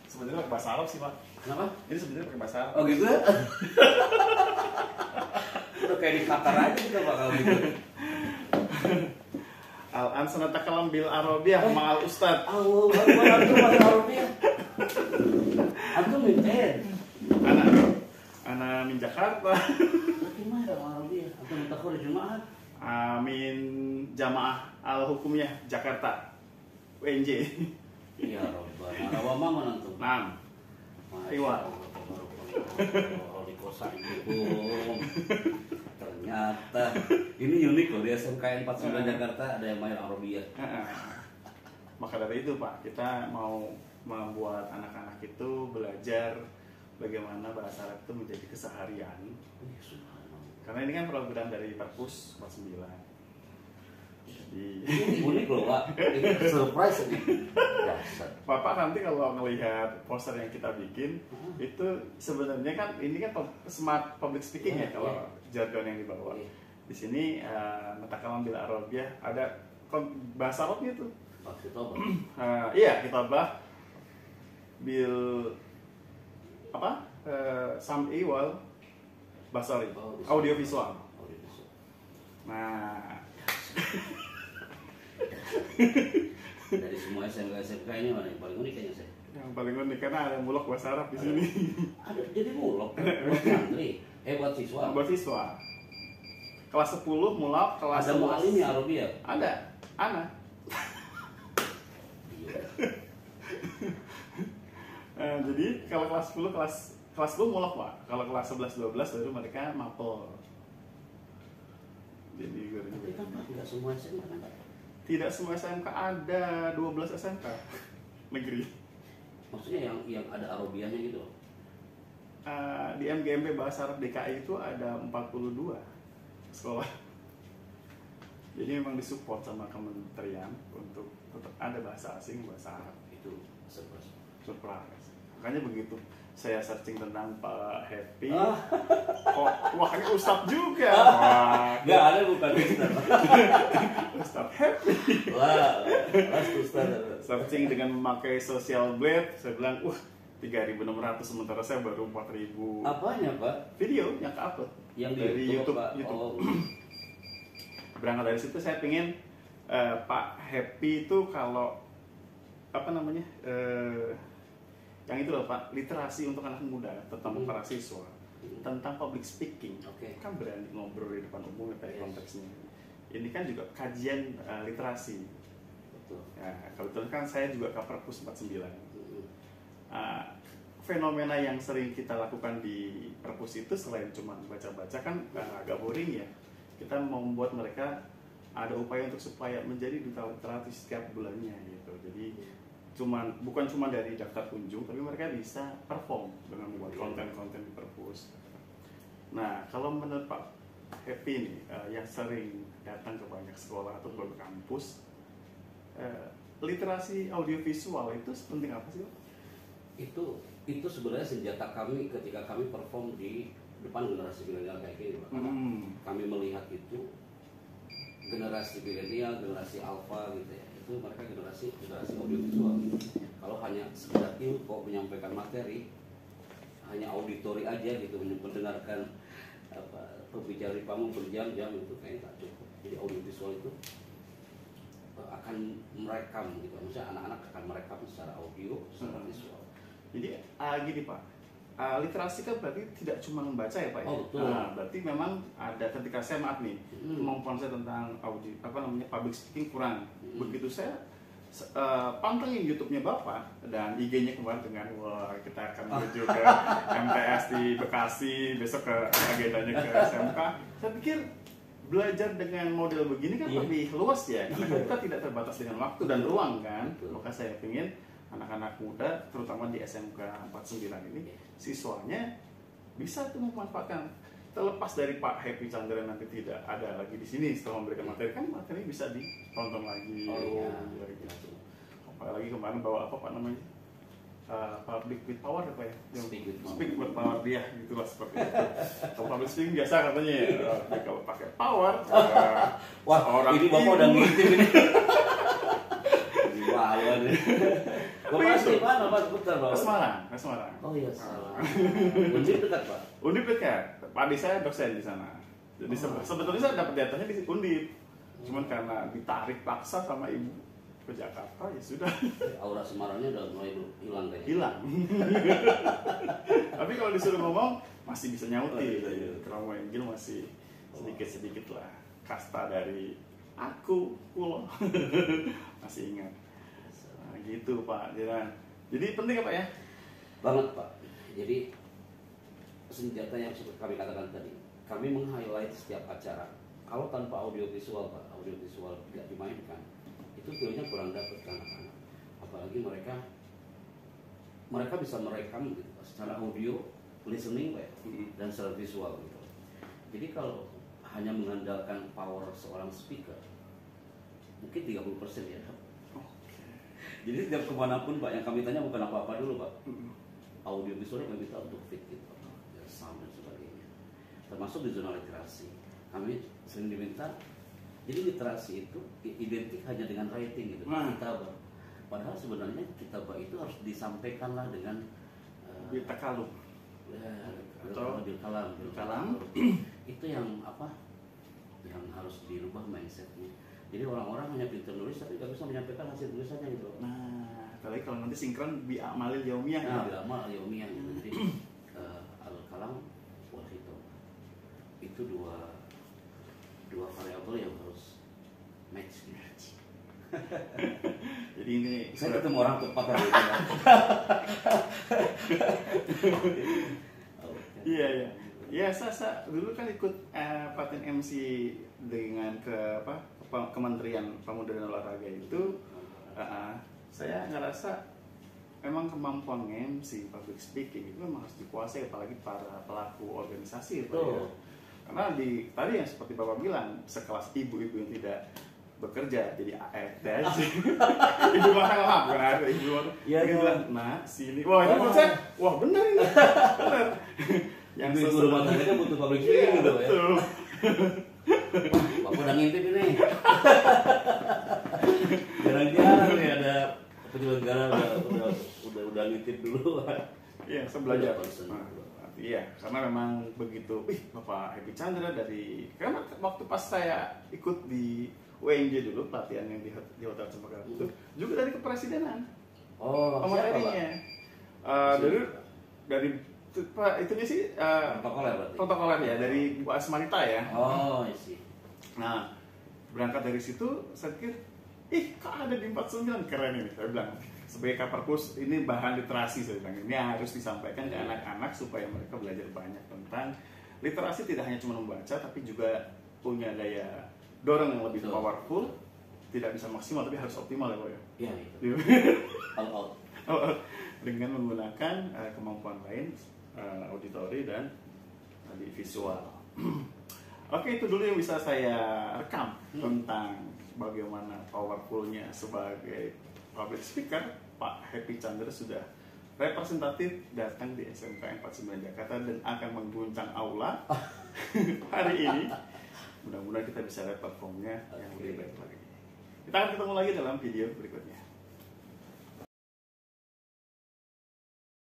Sebenarnya pakai bahasa Arab sih, Pak. Kenapa? Ini sebenarnya pakai bahasa Arab. Oh gitu ya? Udah kayak di Qatar aja kita bakal gitu. Al-an sanatakalam bil Arabiyah ma'al Ustad. Allahu Akbar, antum bahasa Arabia. Antum minten. Ana min Jakarta. Berarti mah ada Arabia. Antum mutakhir Jumat. Amin Jamaah Al-Hukumiyah Jakarta. UNJ. Ya Rabbana. Rawa mangun antum. Naam. Iwa. Ternyata ini unik loh, di SMKN 49 Jakarta ada yang main Arabia. Maka dari itu Pak, kita mau membuat anak-anak itu belajar bagaimana bahasa Arab itu menjadi keseharian. Karena ini kan program dari Perpus 49. Jadi unik loh Pak, ini surprise ini. Bapak nanti kalau melihat poster yang kita bikin, itu sebenarnya kan ini kan smart public speaking ya kalau jargon yang dibawa. Di sini natakalam bil Arabiyah ada bahasa Arabnya tuh. Iya, kitabah bil apa? Sam'i wal basari, audio visual. Nah, dari semua SMK ini mana yang paling unik kayaknya saya? Yang paling unik karena ada mulok bahasa Arab di sini. Ada jadi mulok buat santri, buat siswa. Buat siswa. Kelas 10 mulok, kelas ada mu'alim ya Arabia? Ada, Ana. Jadi kalau kelas 10 kelas 10 mulok Pak. Kalau kelas 11 12 baru mereka mapel. Jadi tapi kan Pak, nggak semua SMK kan Pak? Tidak semua SMK ada 12 SMK negeri. Maksudnya yang ada Arabianya gitu? Di MGMP Bahasa Arab DKI itu ada 42 sekolah. Jadi memang disupport sama kementerian untuk tetap ada bahasa asing, bahasa Arab. Itu surprise. Makanya begitu saya searching tentang Pak Happy, wah ini Ustadz juga. Nggak ada bukan Ustadz Happy. Wah, Ustadz. Searching dengan memakai social blade, saya bilang, 3.600 sementara saya baru 4.000. Apanya Pak? Video yang ke-upload yang dari YouTube. Oh. Berangkat dari situ saya pengen Pak Happy itu kalau apa namanya yang itu loh Pak, literasi untuk anak muda tentang para siswa, tentang public speaking. Kan berani ngobrol di depan umum kayak konteksnya. Ini kan juga kajian literasi. Betul. Ya, kebetulan kan saya juga ke Perpus 49. Fenomena yang sering kita lakukan di Perpus itu selain cuma baca-baca kan agak boring ya. Kita membuat mereka ada upaya untuk supaya menjadi duta literasi setiap bulannya gitu. Jadi bukan cuma dari daftar kunjung, tapi mereka bisa perform dengan membuat konten-konten di Perpus. Nah, kalau menurut Pak Happy nih, yang sering datang ke banyak sekolah atau ke kampus, literasi audiovisual itu penting apa sih Pak? Itu sebenarnya senjata kami ketika kami perform di depan generasi milenial kayak gini Pak. Kami melihat itu generasi milenial, generasi alpha gitu ya. Itu mereka generasi audiovisual. Kalau hanya sekedar info menyampaikan materi, hanya auditori aja gitu, mendengarkan pembicara di panggung berjam-jam itu kayaknya tak cukup. Jadi audiovisual itu akan merekam gitu. Maksudnya anak-anak akan merekam secara audio, secara visual. Jadi gini Pak, literasi kan berarti tidak cuma membaca ya Pak ya? Betul. Berarti memang ada ketika saya maaf nih, kemampuan saya tentang audio public speaking kurang. Begitu saya pantengin YouTube-nya Bapak dan IG-nya kemarin dengan kita akan menuju ke MTS di Bekasi, besok ke agendanya ke SMK. Saya pikir belajar dengan model begini kan lebih luas ya, karena kita tidak terbatas dengan waktu dan ruang kan. Maka saya ingin anak-anak muda, terutama di SMK 49 ini, siswanya bisa tuh memanfaatkan. Terlepas dari Pak Happy Chandra nanti tidak ada lagi di sini setelah memberikan materi, kan materi bisa ditonton lagi. Gitu. Apalagi kemarin bawa apa Pak namanya? Public with power apa ya? Speak with power dia, gitulah seperti itu. Kalau public speaking biasa katanya ya, kalau pakai power, wah orang ini Bapak udah ngintip ini. Bapak asli mana Pak? Sebentar Pak. Semarang. Oh iya salah. Undip dekat Pak. Undip dekat. Pak Adi saya dosen di sana. Jadi sebetulnya saya dapat jatuhnya di Undip. Cuman karena ditarik paksa sama ibu ke Jakarta ya sudah. Aura Semarangnya udah mulai hilang kayaknya. Hilang. Tapi kalau disuruh ngomong masih bisa nyautin. Kalau mau Inggil masih sedikit lah. Kasta dari aku, pulau. Masih ingat. Nah, gitu Pak. Jadi penting apa ya? Banget Pak. Jadi senjata yang seperti kami katakan tadi, kami meng-highlight setiap acara. Kalau tanpa audio visual Pak, audio visual tidak dimainkan, itu feelnya kurang dapat ke anak-anak. Apalagi mereka bisa merekam gitu, secara audio, listening Pak, dan secara visual gitu. Jadi kalau hanya mengandalkan power seorang speaker, mungkin 30% ya. Jadi setiap kemanapun Pak, yang kami tanya bukan apa-apa dulu Pak, audio visualnya kami minta untuk fit gitu, sound dan sebagainya. Termasuk di zona literasi, kami sering diminta. Jadi literasi itu identik hanya dengan writing gitu, kitabah. Padahal sebenarnya kitabah itu harus disampaikanlah dengan takalum. Atau kalam. Itu yang apa? Yang harus dirubah mindsetnya. Jadi orang-orang hanya pintar nulis tapi nggak bisa menyampaikan hasil tulisannya gitu. Nah, apalagi kalau nanti sinkron bi amalil yaumiyah. Nah, bi amal yaumiyah gitu. Jadi al-kalam wal khitab. Itu dua variabel yang harus match. Jadi ini saya ketemu orang tepat hari itu. Iya. Ya, saya dulu kan ikut paten MC dengan Kementerian Pemuda dan Olahraga itu. Saya ngerasa memang kemampuan MC, public speaking itu memang harus dikuasai, apalagi para pelaku organisasi. Karena tadi yang seperti Bapak bilang, sekelas ibu-ibu yang tidak bekerja jadi ART aja. Ibu rumah tangga bukan ART, ibu rumah tangga. Iya, bilang, nah sini. Wah, ini menurut saya, wah benar ini. Benar. Yang ibu rumah tangganya butuh public speaking gitu ya. Bapak udah ngintip ini. Jarang-jarang nih ada penyelenggara udah ngintip dulu. Iya, saya belajar. Iya, karena memang begitu. Bapak Happy Chandra karena waktu pas saya ikut di UNJ dulu, pelatihan yang di Hotel Cempaka itu juga dari kepresidenan. Oh, materinya. Dari Pak itunya sih protokoler ya, dari Bu Asmanita ya. Oh, iya. Nah, berangkat dari situ saya pikir, kok ada di 49, keren ini. Saya bilang, sebagai Kaperpus ini bahan literasi, saya bilang ini harus disampaikan ke anak-anak supaya mereka belajar banyak tentang literasi, tidak hanya cuma membaca tapi juga punya daya dorong yang lebih powerful. Tidak bisa maksimal tapi harus optimal ya Pak ya. Iya. All out. Dengan menggunakan kemampuan lain, auditori dan visual. Oke, itu dulu yang bisa saya rekam tentang bagaimana powerfulnya sebagai public speaker. Pak Happy Chandra sudah representatif datang di SMK 49 Jakarta dan akan mengguncang aula hari ini. Mudah-mudahan kita bisa lihat performnya yang lebih baik lagi. Kita akan ketemu lagi dalam video berikutnya.